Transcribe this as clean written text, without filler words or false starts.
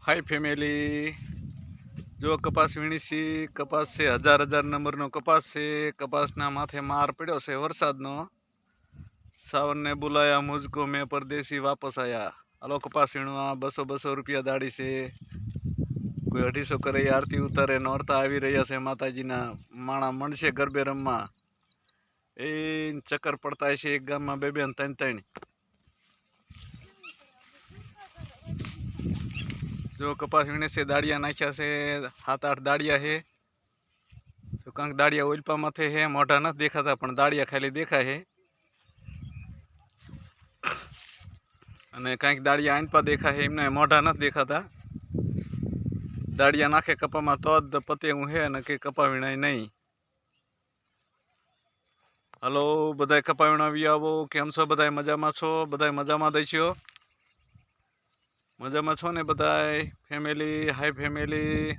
हाय family. जो कपास वीणी सी कपास से हजार हजार नंबर नो कपास से कपासना माथे मार पड़ो से वरसादनो। सावन ने बुलाया मुझको मैं परदेसी वापस आया। हलो कपास वीणवा 200 रुपया दाड़ी से कोई 250 करे आरती उतारे नोरता आवी रह्या से माताजीना माणा मणशे गरबे रमवा ए चक्कर पड़ता है एक गाम में 2-2 ने 3-3। जो कपास वीणे से दाड़िया नाख्या से 7-8 दाड़िया है। तो कंक दाड़िया ओलपा माथे है, मोटा न देखाता पण दाड़िया खाली देखा है। अने कंक दाड़िया आनपा देखा है, एमने मोटा न देखाता। दाड़िया नाखे कपा में तो ज पते हूँ है न के कपा वीणाय नहीं। हलो बधाय कपा वीणावी आवो। केम छो बधाय? मजामां छो? बधाय मजामां देशो? मजामां छो ने बधाय? फैमिली हाय फैमिली।